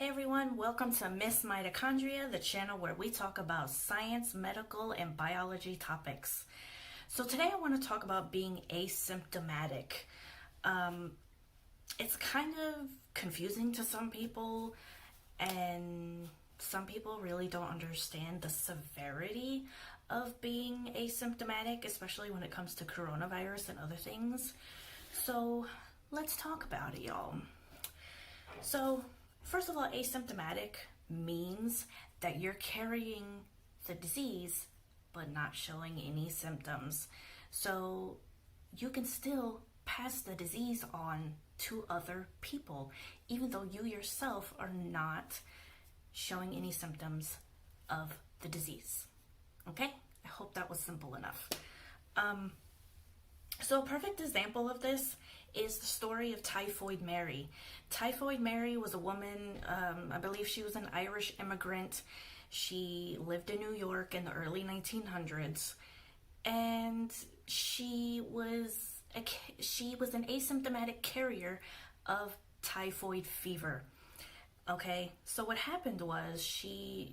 Hey everyone, welcome to Miss Mitochondria, the channel where we talk about science, medical, and biology topics. So today I want to talk about being asymptomatic. It's kind of confusing to some people, and some people really don't understand the severity of being asymptomatic, especially when it comes to coronavirus and other things. So let's talk about it, y'all. So first of all, asymptomatic means that you're carrying the disease but not showing any symptoms. So you can still pass the disease on to other people, even though you yourself are not showing any symptoms of the disease. Okay? I hope that was simple enough. So a perfect example of this is the story of Typhoid Mary. Typhoid Mary was a woman, I believe she was an Irish immigrant. She lived in New York in the early 1900s, and she was an asymptomatic carrier of typhoid fever. Okay, so what happened was she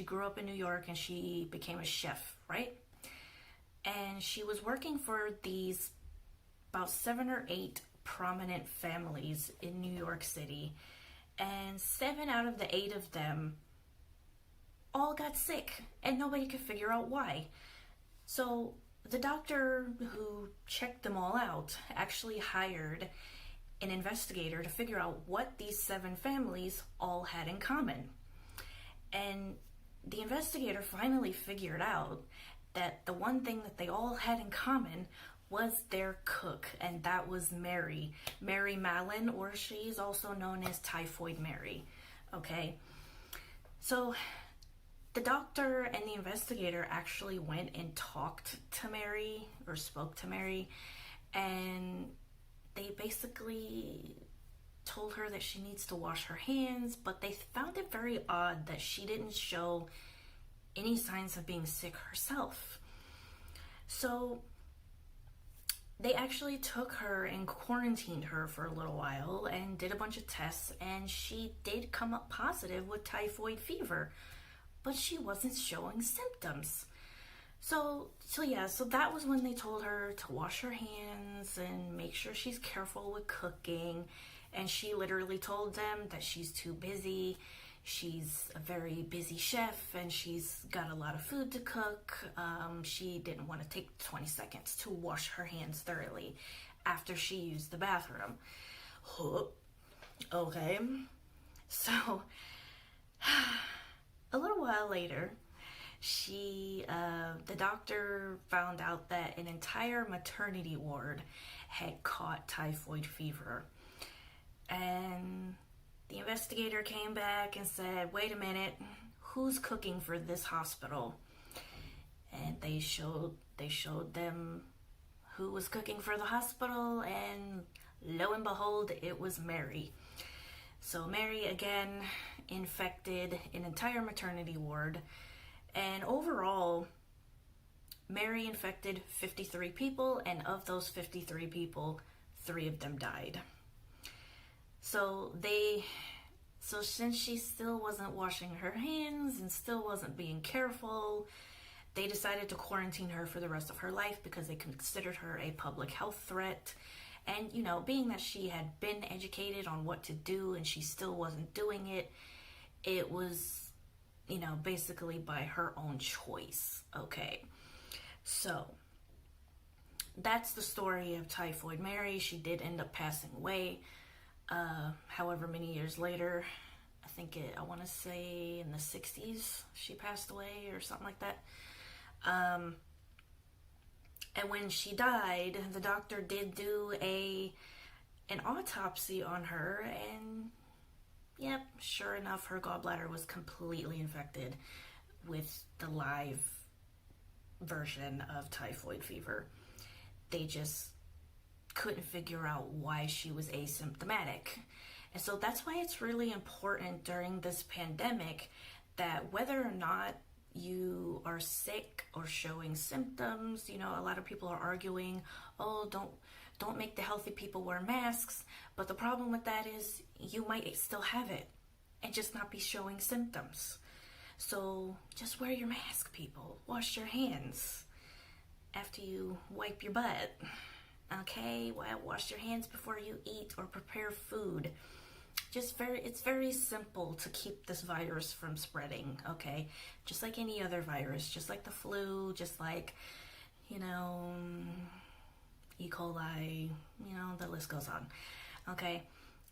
grew up in New York and she became a chef, right? And she was working for these about 7 or 8 prominent families in New York City, and 7 out of the 8 of them all got sick, and nobody could figure out why. So the doctor who checked them all out actually hired an investigator to figure out what these 7 families all had in common. And the investigator finally figured out that the one thing that they all had in common was their cook, and that was Mary Mallon, or she's also known as Typhoid Mary. Okay, so the doctor and the investigator actually went and talked to Mary, or spoke to Mary, and they basically told her that she needs to wash her hands, but they found it very odd that she didn't show any signs of being sick herself. So they actually took her and quarantined her for a little while and did a bunch of tests, and she did come up positive with typhoid fever, but she wasn't showing symptoms. So that was when they told her to wash her hands and make sure she's careful with cooking, and she literally told them that she's too busy. She's a very busy chef and she's got a lot of food to cook. She didn't want to take 20 seconds to wash her hands thoroughly after she used the bathroom. Okay, so a little while later, the doctor found out that an entire maternity ward had caught typhoid fever. And the investigator came back and said, wait a minute, who's cooking for this hospital? And they showed them who was cooking for the hospital, and lo and behold, it was Mary. So Mary again infected an entire maternity ward, and overall Mary infected 53 people, and of those 53 people, 3 of them died. So since she still wasn't washing her hands and still wasn't being careful, they decided to quarantine her for the rest of her life because they considered her a public health threat. And, being that she had been educated on what to do and she still wasn't doing it, it was, basically by her own choice. Okay, so that's the story of Typhoid Mary. She did end up passing away. However many years later, I want to say in the 60s, she passed away or something like that. And when she died, the doctor did do an autopsy on her, and yep, sure enough, her gallbladder was completely infected with the live version of typhoid fever. They just couldn't figure out why she was asymptomatic. And so that's why it's really important during this pandemic that whether or not you are sick or showing symptoms, a lot of people are arguing, oh, don't make the healthy people wear masks. But the problem with that is you might still have it. and just not be showing symptoms. So just wear your mask, people. Wash your hands after you wipe your butt. Okay? Wash your hands before you eat or prepare food. It's very simple to keep this virus from spreading, okay? Just like any other virus, just like the flu, just like, E. coli, the list goes on. Okay?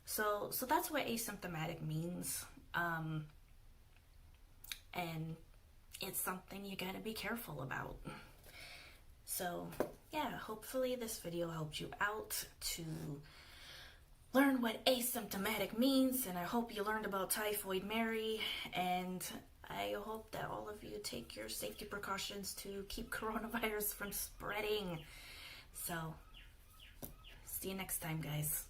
So that's what asymptomatic means. And it's something you gotta be careful about. So yeah, hopefully this video helped you out to learn what asymptomatic means, and I hope you learned about Typhoid Mary, and I hope that all of you take your safety precautions to keep coronavirus from spreading. So see you next time, guys.